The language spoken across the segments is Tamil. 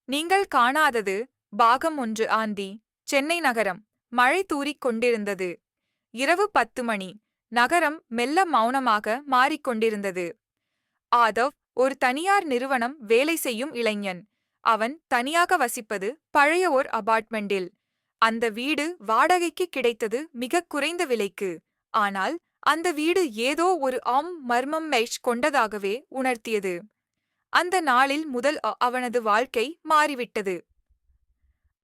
நீங்கள் காணாதது பாகம் 1 ஆந்தி சென்னை நகரம். மழை தூறிக் கொண்டிருந்தது. இரவு 10 மணி. நகரம் மெல்ல மௌனமாக மாறிக்கொண்டிருந்தது. ஆதவ் ஒரு தனியார் நிறுவனம் வேலை செய்யும் இளைஞன். அவன் தனியாக வசிப்பது பழைய ஓர் அபார்ட்மெண்டில். அந்த வீடு வாடகைக்கு கிடைத்தது மிகக் குறைந்த விலைக்கு. ஆனால் அந்த வீடு ஏதோ ஒரு மர்மம் கொண்டதாகவே உணர்த்தியது. அந்த நாளில் முதல் அவனது வாழ்க்கை மாறிவிட்டது.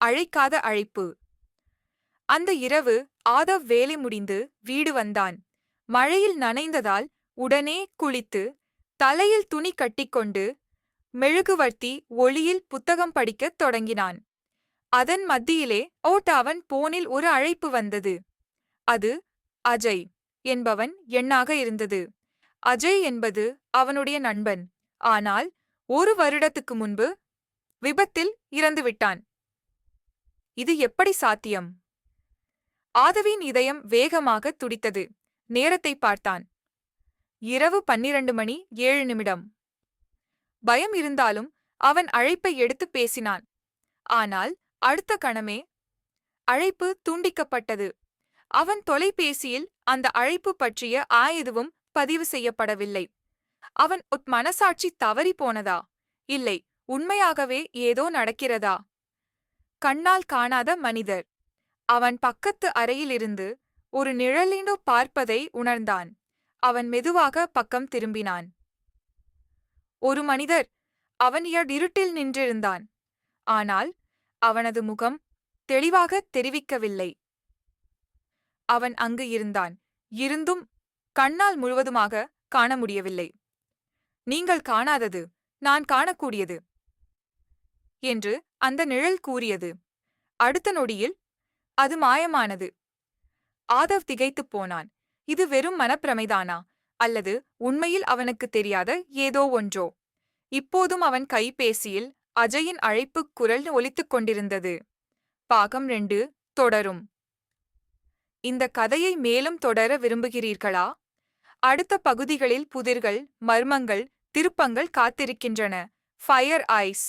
அழைக்காத அழைப்பு. அந்த இரவு ஆதவ் வேலை முடிந்து வீடு வந்தான். மழையில் நனைந்ததால் உடனே குளித்து தலையில் துணி கட்டிக்கொண்டு மெழுகுவர்த்தி ஒளியில் புத்தகம் படிக்கத் தொடங்கினான். அதன் மத்தியிலே அவன் போனில் ஒரு அழைப்பு வந்தது. அது அஜய் என்பவன் எண்ணாக இருந்தது. அஜய் என்பது அவனுடைய நண்பன். ஆனால் 1 வருடத்துக்கு முன்பு விபத்தில் இறந்துவிட்டான். இது எப்படி சாத்தியம்? ஆதவின் இதயம் வேகமாக துடித்தது. நேரத்தை பார்த்தான். இரவு 12 மணி 7 நிமிடம். பயம் இருந்தாலும் அவன் அழைப்பை எடுத்து பேசினான். ஆனால் அடுத்த கணமே அழைப்பு துண்டிக்கப்பட்டது. அவன் தொலைபேசியில் அந்த அழைப்பு பற்றிய எதுவும் பதிவு செய்யப்படவில்லை. அவன் மனசாட்சி தவறி போனதா? இல்லை, உண்மையாகவே ஏதோ நடக்கிறதா? கண்ணால் காணாத மனிதர். அவன் பக்கத்து அறையிலிருந்து ஒரு நிழலினோ பார்ப்பதை உணர்ந்தான். அவன் மெதுவாக பக்கம் திரும்பினான். ஒரு மனிதர் அவன் இருட்டில் நின்றிருந்தான். ஆனால் அவனது முகம் தெளிவாக தெரிவிக்கவில்லை. அவன் அங்கு இருந்தான். இருந்தும் கண்ணால் முழுவதுமாக காண முடியவில்லை. நீங்கள் காணாதது நான் காணக்கூடியது என்று அந்த நிழல் கூறியது. அடுத்த நொடியில் அது மாயமானது. ஆதவ் திகைத்துப் போனான். இது வெறும் மனப்பிரமைதானா, அல்லது உண்மையில் அவனுக்கு தெரியாத ஏதோ ஒன்றோ? இப்போதும் அவன் கைபேசியில் அஜயின் அழைப்புக் குரல் ஒலித்துக் கொண்டிருந்தது. பாகம் 2 தொடரும். இந்த கதையை மேலும் தொடர விரும்புகிறீர்களா? அடுத்த பகுதிகளில் புதிர்கள், மர்மங்கள், திருப்பங்கள் காத்திருக்கின்றன. Fire ice